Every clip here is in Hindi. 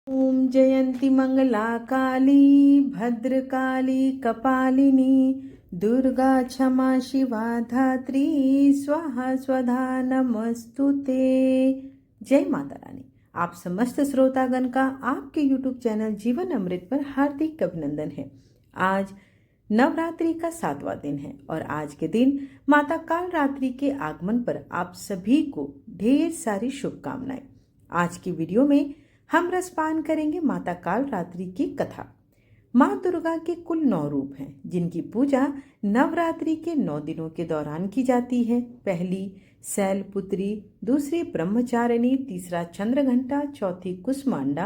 ओम जयंती मंगला काली भद्रकाली कपालिनी दुर्गा क्षमा शिवा धात्री स्वाहा स्वधा नमस्तुते। जय माता रानी। आप समस्त श्रोतागण का आपके YouTube चैनल जीवन अमृत पर हार्दिक अभिनंदन है। आज नवरात्रि का 7वां दिन है और आज के दिन माता काल रात्रि के आगमन पर आप सभी को ढेर सारी शुभकामनाएं। आज की वीडियो में हम रसपान करेंगे माता काल रात्रि की कथा। माँ दुर्गा के कुल 9 रूप हैं जिनकी पूजा नवरात्रि के 9 दिनों के दौरान की जाती है। पहली शैलपुत्री, दूसरी ब्रह्मचारिणी, तीसरा चंद्रघंटा, चौथी कुसमांडा,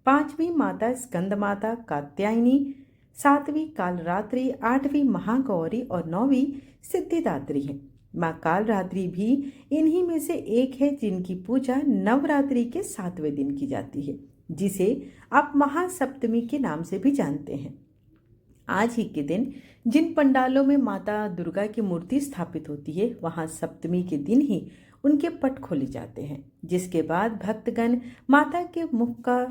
पांचवी माता स्कंद माता कात्यायनी, सातवीं कालरात्रि, आठवीं महागौरी और 9वीं सिद्धिदात्री है। माँ काल रात्रि भी इन्हीं में से एक है जिनकी पूजा नवरात्रि के 7वें दिन की जाती है, जिसे आप महासप्तमी के नाम से भी जानते हैं। आज ही के दिन जिन पंडालों में माता दुर्गा की मूर्ति स्थापित होती है वहां सप्तमी के दिन ही उनके पट खोले जाते हैं, जिसके बाद भक्तगण माता के मुख का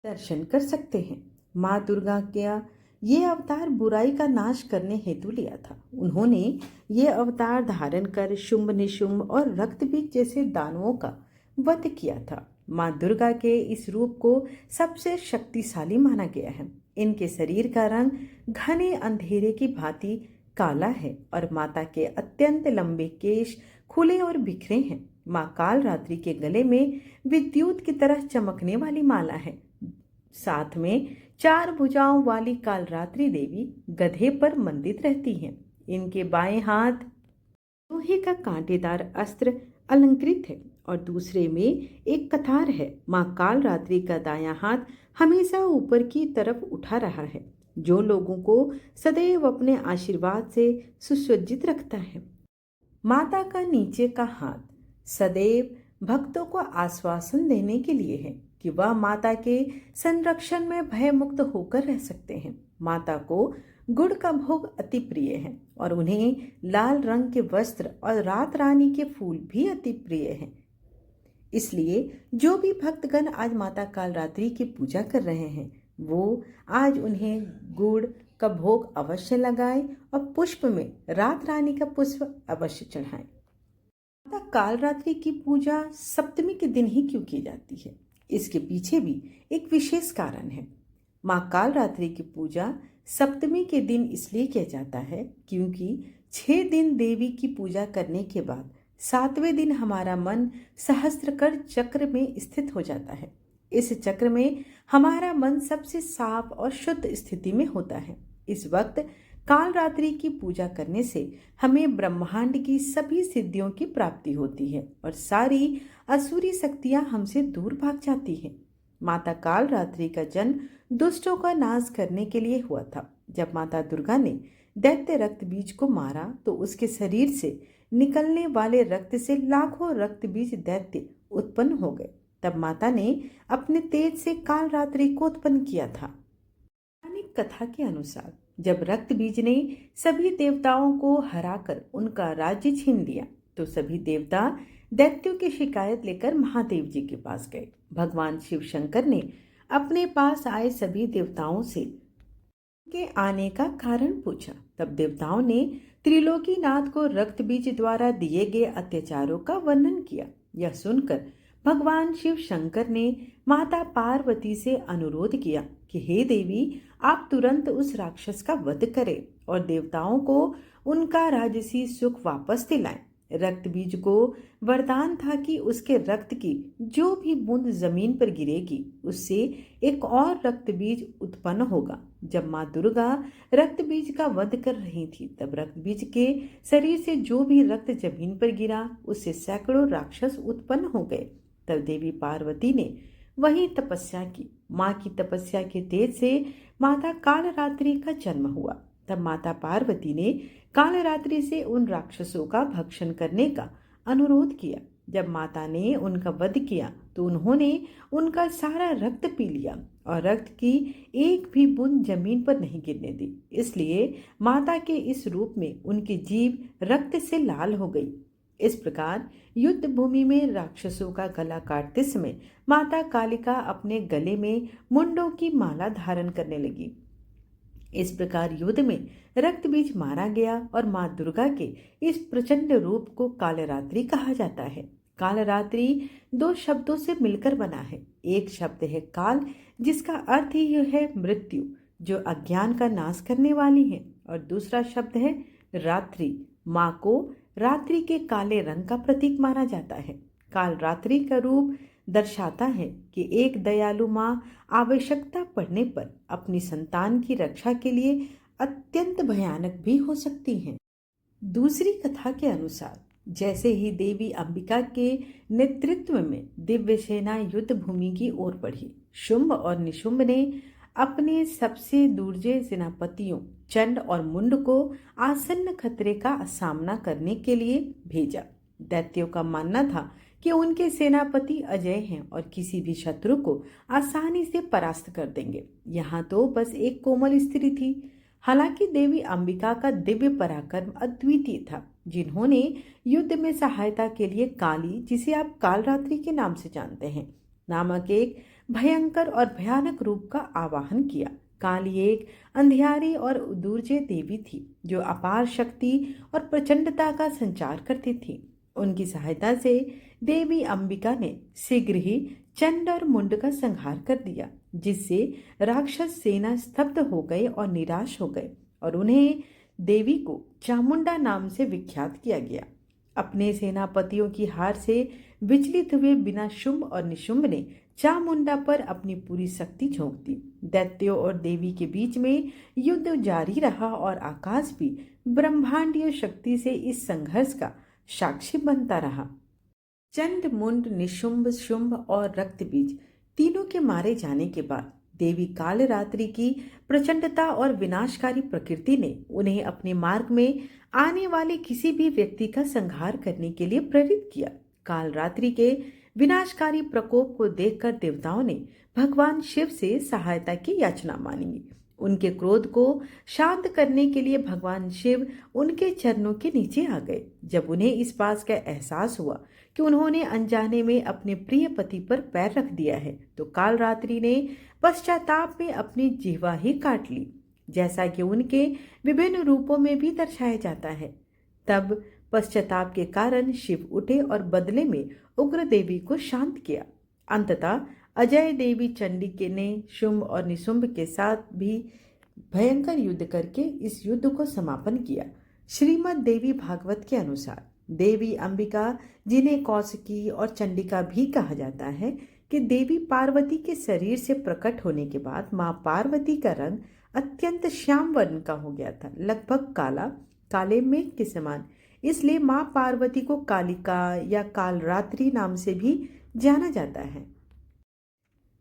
दर्शन कर सकते हैं। माँ दुर्गा का ये अवतार बुराई का नाश करने हेतु लिया था। उन्होंने ये अवतार धारण कर शुंभ निशुंभ और रक्तबीज जैसे दानवों का वध किया था। माँ दुर्गा के इस रूप को सबसे शक्तिशाली माना गया है। इनके शरीर का रंग घने अंधेरे की भांति काला है और माता के अत्यंत लंबे केश खुले और बिखरे हैं। माँ काल रात्रि के गले में विद्युत की तरह चमकने वाली माला है। साथ में 4 भुजाओं वाली कालरात्रि देवी गधे पर मंडित रहती हैं। इनके बाएं हाथ लोहे का कांटेदार अस्त्र अलंकृत है और दूसरे में एक कतार है। माँ काल रात्रि का दायां हाथ हमेशा ऊपर की तरफ उठा रहा है, जो लोगों को सदैव अपने आशीर्वाद से सुसज्जित रखता है। माता का नीचे का हाथ सदैव भक्तों को आश्वासन देने के लिए है कि वह माता के संरक्षण में भय मुक्त होकर रह सकते हैं। माता को गुड़ का भोग अति प्रिय है और उन्हें लाल रंग के वस्त्र और रात रानी के फूल भी अति प्रिय हैं। इसलिए जो भी भक्तगण आज माता काल रात्रि की पूजा कर रहे हैं वो आज उन्हें गुड़ का भोग अवश्य लगाएं और पुष्प में रात रानी का पुष्प अवश्य चढ़ाएं। माता काल रात्रि की पूजा सप्तमी के दिन ही क्यों की जाती है, इसके पीछे भी एक विशेष कारण है। माँ काल रात्रि की पूजा सप्तमी के दिन इसलिए किया जाता है क्योंकि 6 दिन देवी की पूजा करने के बाद 7वें दिन हमारा मन सहस्त्रकर चक्र में स्थित हो जाता है। इस चक्र में हमारा मन सबसे साफ और शुद्ध स्थिति में होता है। इस वक्त काल रात्रि की पूजा करने से हमें ब्रह्मांड की सभी सिद्धियों की प्राप्ति होती है और सारी असुरी शक्तियां हमसे दूर भाग जाती हैं। माता काल रात्रि का जन्म दुष्टों का नाश करने के लिए हुआ था। जब माता दुर्गा ने दैत्य रक्त बीज को मारा तो उसके शरीर से निकलने वाले रक्त से लाखों रक्त बीज दैत्य उत्पन्न हो गए। तब माता ने अपने तेज से काल रात्रि को उत्पन्न किया था। पौराणिक कथा के अनुसार जब रक्त बीज ने सभी देवताओं को हराकर उनका राज्य छीन लिया तो सभी देवता दैत्यों की शिकायत लेकर महादेव जी के पास गए। भगवान शिव शंकर ने अपने पास आए सभी देवताओं से के आने का कारण पूछा। तब देवताओं ने त्रिलोकीनाथ को रक्त बीज द्वारा दिए गए अत्याचारों का वर्णन किया। यह सुनकर भगवान शिव शंकर ने माता पार्वती से अनुरोध किया कि हे देवी, आप तुरंत उस राक्षस का वध करें और देवताओं को उनका राजसी सुख वापस दिलाएं। रक्त बीज को वरदान था कि उसके रक्त की जो भी बूंद जमीन पर गिरेगी उससे एक और रक्त बीज उत्पन्न होगा। जब माँ दुर्गा रक्त बीज का वध कर रही थी तब रक्त बीज के शरीर से जो भी रक्त जमीन पर गिरा उससे सैकड़ों राक्षस उत्पन्न हो गए। तब देवी पार्वती ने वही तपस्या की। माँ की तपस्या के तेज से माता काल रात्रि का जन्म हुआ। तब माता पार्वती ने काल रात्रि से उन राक्षसों का भक्षण करने का अनुरोध किया। जब माता ने उनका वध किया तो उन्होंने उनका सारा रक्त पी लिया और रक्त की एक भी बूंद जमीन पर नहीं गिरने दी। इसलिए माता के इस रूप में उनकी जीभ रक्त से लाल हो गई। इस प्रकार युद्ध भूमि में राक्षसों का गला काटते समय माता कालिका अपने गले में मुंडों की माला धारण करने लगी। इस प्रकार युद्ध में रक्त बीज मारा गया और मां दुर्गा के इस प्रचंड रूप को कालरात्रि कहा जाता है। कालरात्रि दो शब्दों से मिलकर बना है। एक शब्द है काल, जिसका अर्थ ही है मृत्यु, जो अज्ञान का नाश करने वाली है, और दूसरा शब्द है रात्रि। मां को रात्रि के काले रंग का प्रतीक माना जाता है। काल रात्रि का रूप दर्शाता है कि एक दयालु मां आवश्यकता पड़ने पर अपनी संतान की रक्षा के लिए अत्यंत भयानक भी हो सकती हैं। दूसरी कथा के अनुसार जैसे ही देवी अंबिका के नेतृत्व में दिव्य सेना युद्ध भूमि की ओर बढ़ी, शुंभ और निशुंभ ने अपने सबसे दुर्जय सेनापतियों चंड और मुंड को आसन्न खतरे का सामना करने के लिए भेजा। दैत्यों का मानना था कि उनके सेनापति अजय हैं और किसी भी शत्रु को आसानी से परास्त कर देंगे। यहाँ तो बस एक कोमल स्त्री थी। हालांकि देवी अंबिका का दिव्य पराक्रम अद्वितीय था, जिन्होंने युद्ध में सहायता के लिए काली, जिसे आप कालरात्रि के नाम से जानते हैं, नामक एक भयंकर और भयानक रूप का आवाहन किया। काली एक अंधियारी और दुर्जय देवी थी, जो अपार शक्ति और प्रचंडता का संचार करती थी। उनकी सहायता से देवी अंबिका ने शीघ्र ही चंड और मुंड का संहार कर दिया, जिससे राक्षस सेना स्तब्ध हो गए और निराश हो गए, और उन्हें देवी को चामुंडा नाम से विख्यात किया गया। अपने सेनापतियों की हार से विचलित हुए बिना शुंभ और निशुंभ ने चामुंडा पर अपनी पूरी शक्ति झोंक दी। दैत्यों और देवी के बीच में युद्ध जारी रहा और आकाश भी ब्रह्मांडीय शक्ति से इस संघर्ष का साक्षी बनता रहा। चंड, मुंड, निशुंभ, शुंभ और रक्तबीज तीनों के मारे जाने के बाद देवी कालरात्रि की प्रचंडता और विनाशकारी प्रकृति ने उन्हें अपने मार्ग में आने वाले किसी भी व्यक्ति का संहार करने के लिए प्रेरित किया। कालरात्रि के विनाशकारी प्रकोप को देखकर देवताओं ने भगवान शिव से सहायता की याचना मांगी। उनके क्रोध को शांत करने के लिए भगवान शिव उनके चरणों के नीचे आ गए। जब उन्हें इस बात का एहसास हुआ कि उन्होंने अनजाने में अपने प्रिय पति पर पैर रख दिया है, तो कालरात्रि ने पश्चाताप में अपनी जिह्वा ही काट ली, जैसा कि उनके विभिन्न रूपों में भी दर्शाया जाता है। तब पश्चाताप के कारण शिव उठे और बदले में उग्र देवी को शांत किया। अंततः अजय देवी चंडी के ने शुंभ और निशुंभ के साथ भी भयंकर युद्ध करके इस युद्ध को समापन किया। श्रीमद् देवी भागवत के अनुसार देवी अंबिका, जिन्हें कौशिकी और चंडिका भी कहा जाता है, कि देवी पार्वती के शरीर से प्रकट होने के बाद मां पार्वती का रंग अत्यंत श्याम वर्ण का हो गया था, लगभग काला, काले मेघ के समान। इसलिए मां पार्वती को कालिका या कालरात्रि नाम से भी जाना जाता है।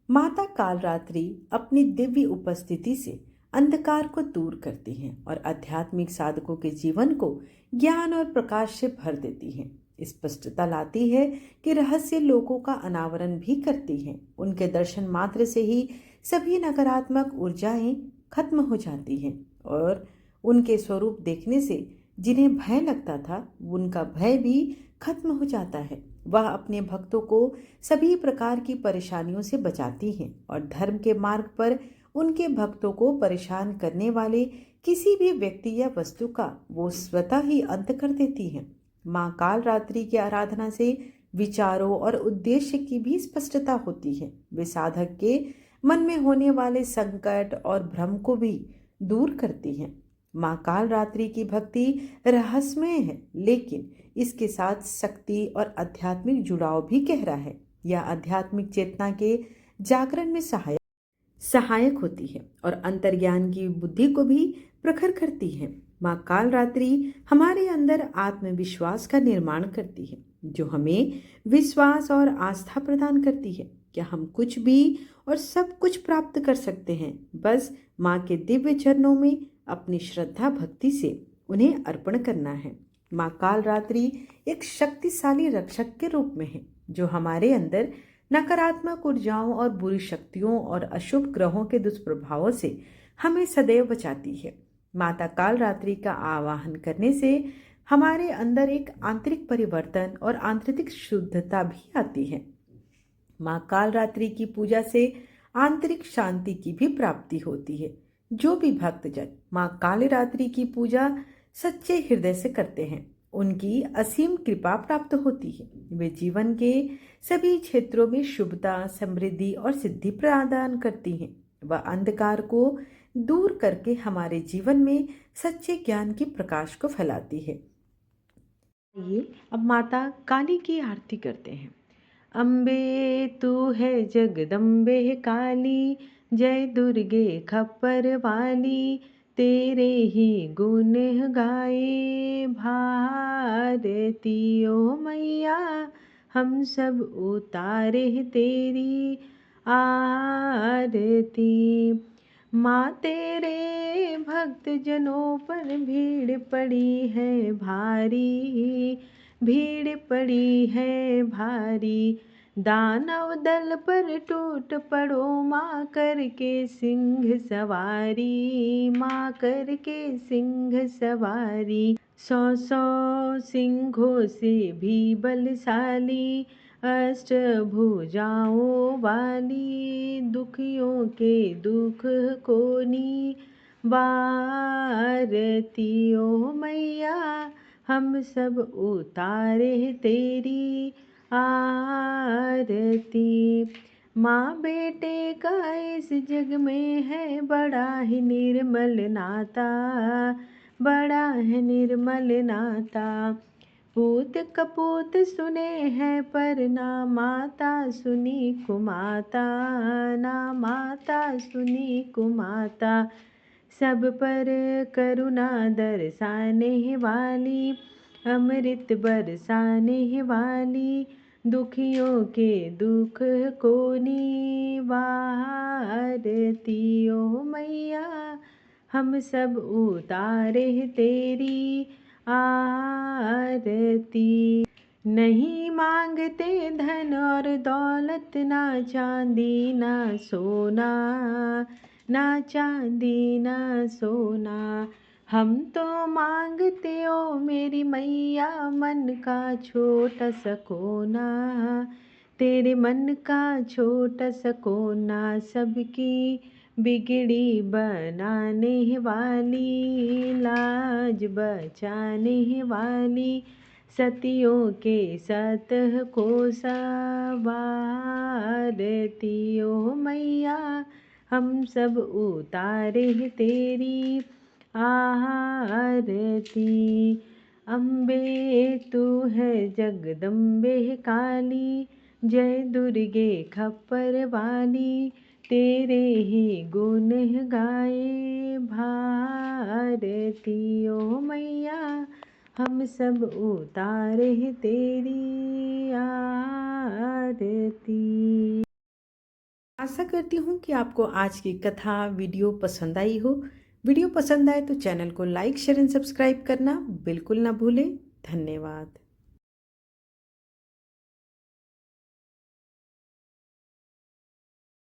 माता कालरात्रि अपनी दिव्य उपस्थिति से अंधकार को दूर करती हैं और आध्यात्मिक साधकों के जीवन को ज्ञान और प्रकाश से भर देती हैं। स्पष्टता लाती है कि रहस्य लोगों का अनावरण भी करती हैं। उनके दर्शन मात्र से ही सभी नकारात्मक ऊर्जाएं खत्म हो जाती हैं और उनके स्वरूप देखने से जिन्हें भय लगता था, उनका भय भी खत्म हो जाता है। वह अपने भक्तों को सभी प्रकार की परेशानियों से बचाती हैं और धर्म के मार्ग पर उनके भक्तों को परेशान करने वाले किसी भी व्यक्ति या वस्तु का वो स्वतः ही अंत कर देती हैं। मां कालरात्रि की आराधना से विचारों और उद्देश्य की भी स्पष्टता होती है। वे साधक के मन में होने वाले संकट और भ्रम को भी दूर करती हैं। मां कालरात्रि की भक्ति रहस्यमय है, लेकिन इसके साथ शक्ति और आध्यात्मिक जुड़ाव भी गहरा है। यह आध्यात्मिक चेतना के जागरण में सहायक होती है और अंतर्ज्ञान की बुद्धि को भी प्रखर करती है। मां कालरात्रि हमारे अंदर आत्मविश्वास का निर्माण करती है, जो हमें विश्वास और आस्था प्रदान करती है कि हम कुछ भी और सब कुछ प्राप्त कर सकते हैं। बस मां के दिव्य चरणों में अपनी श्रद्धा भक्ति से उन्हें अर्पण करना है। मां कालरात्रि एक शक्तिशाली रक्षक के रूप में है, जो हमारे अंदर नकारात्मक ऊर्जाओं और बुरी शक्तियों और अशुभ ग्रहों के दुष्प्रभावों से हमें सदैव बचाती है। माता कालरात्रि का आवाहन करने से हमारे अंदर एक आंतरिक परिवर्तन और आंतरिक शुद्धता भी आती है। माँ कालरात्रि की पूजा से आंतरिक शांति की भी प्राप्ति होती है। जो भी भक्तजन माँ कालरात्रि की पूजा सच्चे हृदय से करते हैं, उनकी असीम कृपा प्राप्त होती है। वे जीवन के सभी क्षेत्रों में शुभता, समृद्धि और सिद्धि प्रदान करती हैं। वह अंधकार को दूर करके हमारे जीवन में सच्चे ज्ञान की प्रकाश को फैलाती है। ये अब माता काली की आरती करते हैं। अम्बे तू है जगदम्बे काली, जय दुर्गे खप्पर वाली, तेरे ही गुण गाए भारती ओ मैया, हम सब उतारे तेरी आरती। माँ तेरे भक्त जनों पर भीड़ पड़ी है भारी, भीड़ पड़ी है भारी, दानव दल पर टूट पड़ो माँ करके सिंह सवारी, माँ करके सिंह सवारी। 100 सिंहों से भी बलशाली, अष्टभुजाओं वाली, दुखियों के दुख को निवारती ओ मैया, हम सब उतारे तेरी आरती। माँ बेटे का इस जग में है बड़ा ही निर्मल नाता, बड़ा है निर्मल नाता। पूत कपूत सुने हैं पर ना माता सुनी कुमाता, ना माता सुनी कुमाता। सब पर करुणा दर्शाने वाली, अमृत बरसाने वाली, दुखियों के दुख को निवारती ओ मैया, हम सब उतारे तेरी आरती। नहीं मांगते धन और दौलत, ना चांदी ना सोना, ना चांदी ना सोना, हम तो मांगते ओ मेरी मैया मन का छोटा सा कोना, तेरे मन का छोटा सा कोना। सबकी बिगड़ी बनाने वाली, लाज बचाने वाली, सतियों के सत को सवारती ओ मैया, हम सब उतारे तेरी आरती। अम्बे तू है जगदम्बे काली, जय दुर्गे खप्पर वाली, तेरे ही गुण गाए भारती ओ मैया, हम सब उतारे तेरी आरती। आशा करती हूँ कि आपको आज की कथा वीडियो पसंद आई हो। वीडियो पसंद आए तो चैनल को लाइक शेयर एंड सब्सक्राइब करना बिल्कुल ना भूलें। धन्यवाद।